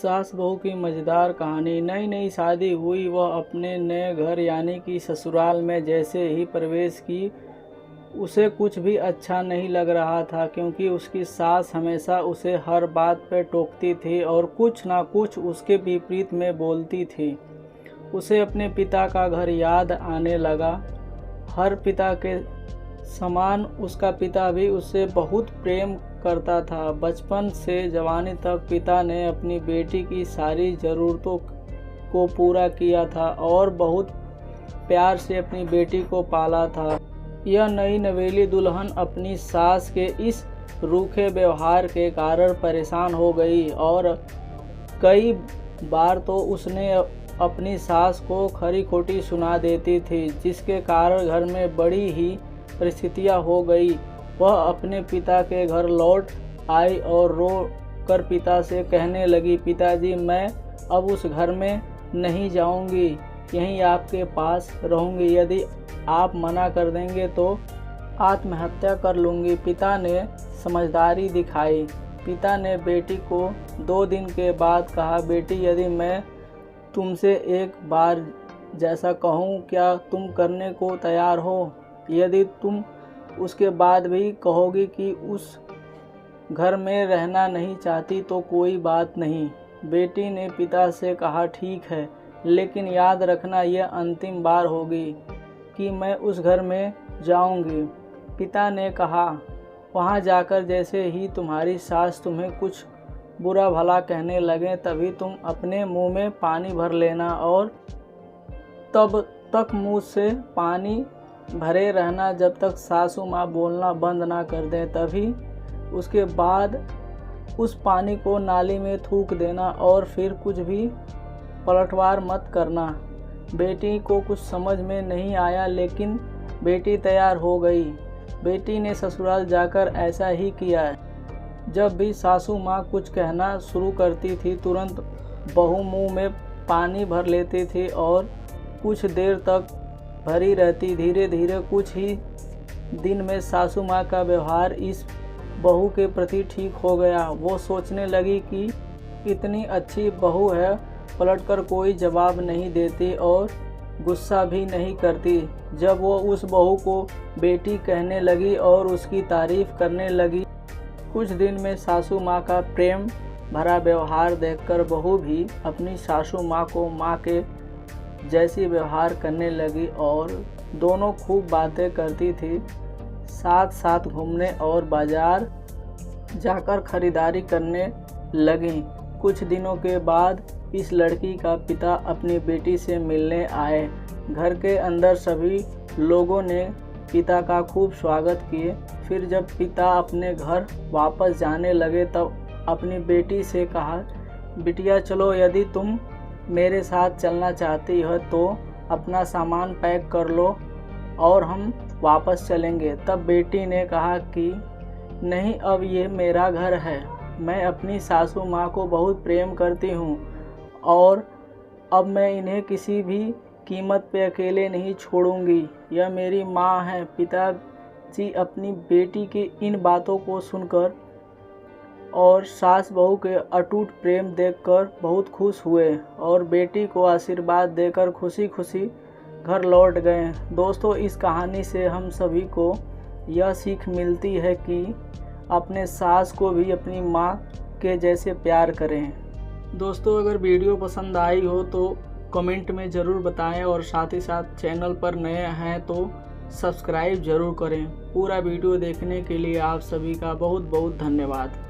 सास बहू की मज़ेदार कहानी। नई नई शादी हुई, वह अपने नए घर यानी कि ससुराल में जैसे ही प्रवेश की, उसे कुछ भी अच्छा नहीं लग रहा था, क्योंकि उसकी सास हमेशा उसे हर बात पर टोकती थी और कुछ ना कुछ उसके विपरीत में बोलती थी। उसे अपने पिता का घर याद आने लगा। हर पिता के समान उसका पिता भी उससे बहुत प्रेम करता था। बचपन से जवानी तक पिता ने अपनी बेटी की सारी ज़रूरतों को पूरा किया था और बहुत प्यार से अपनी बेटी को पाला था। यह नई नवेली दुल्हन अपनी सास के इस रूखे व्यवहार के कारण परेशान हो गई और कई बार तो उसने अपनी सास को खरी खोटी सुना देती थी, जिसके कारण घर में बड़ी ही परिस्थितियां हो गई। वह अपने पिता के घर लौट आई और रो कर पिता से कहने लगी, पिताजी, मैं अब उस घर में नहीं जाऊंगी, यहीं आपके पास रहूंगी। यदि आप मना कर देंगे तो आत्महत्या कर लूँगी। पिता ने समझदारी दिखाई। पिता ने बेटी को 2 दिन के बाद कहा, बेटी, यदि मैं तुमसे एक बार जैसा कहूँ, क्या तुम करने को तैयार हो? यदि तुम उसके बाद भी कहोगी कि उस घर में रहना नहीं चाहती तो कोई बात नहीं। बेटी ने पिता से कहा, ठीक है, लेकिन याद रखना यह अंतिम बार होगी कि मैं उस घर में जाऊंगी। पिता ने कहा, वहां जाकर जैसे ही तुम्हारी सास तुम्हें कुछ बुरा भला कहने लगे, तभी तुम अपने मुंह में पानी भर लेना और तब तक मुंह से पानी भरे रहना जब तक सासू माँ बोलना बंद ना कर दें। तभी उसके बाद उस पानी को नाली में थूक देना और फिर कुछ भी पलटवार मत करना। बेटी को कुछ समझ में नहीं आया, लेकिन बेटी तैयार हो गई। बेटी ने ससुराल जाकर ऐसा ही किया। जब भी सासू माँ कुछ कहना शुरू करती थी, तुरंत बहू मुंह में पानी भर लेती थी और कुछ देर तक भरी रहती। धीरे धीरे कुछ ही दिन में सासू माँ का व्यवहार इस बहू के प्रति ठीक हो गया। वो सोचने लगी कि इतनी अच्छी बहू है, पलटकर कोई जवाब नहीं देती और गुस्सा भी नहीं करती। जब वो उस बहू को बेटी कहने लगी और उसकी तारीफ करने लगी, कुछ दिन में सासू माँ का प्रेम भरा व्यवहार देखकर बहू भी अपनी सासू माँ को माँ के जैसी व्यवहार करने लगी और दोनों खूब बातें करती थी। साथ साथ घूमने और बाजार जाकर खरीदारी करने लगी। कुछ दिनों के बाद इस लड़की का पिता अपनी बेटी से मिलने आए। घर के अंदर सभी लोगों ने पिता का खूब स्वागत किए। फिर जब पिता अपने घर वापस जाने लगे, तब अपनी बेटी से कहा, बिटिया चलो, यदि तुम मेरे साथ चलना चाहती हो तो अपना सामान पैक कर लो और हम वापस चलेंगे। तब बेटी ने कहा कि नहीं, अब ये मेरा घर है, मैं अपनी सासू माँ को बहुत प्रेम करती हूँ और अब मैं इन्हें किसी भी कीमत पे अकेले नहीं छोड़ूंगी। यह मेरी माँ है। पिताजी अपनी बेटी की इन बातों को सुनकर और सास बहू के अटूट प्रेम देखकर बहुत खुश हुए और बेटी को आशीर्वाद देकर खुशी खुशी घर लौट गए। दोस्तों, इस कहानी से हम सभी को यह सीख मिलती है कि अपने सास को भी अपनी माँ के जैसे प्यार करें। दोस्तों, अगर वीडियो पसंद आई हो तो कमेंट में ज़रूर बताएं और साथ ही साथ चैनल पर नए हैं तो सब्सक्राइब ज़रूर करें। पूरा वीडियो देखने के लिए आप सभी का बहुत बहुत धन्यवाद।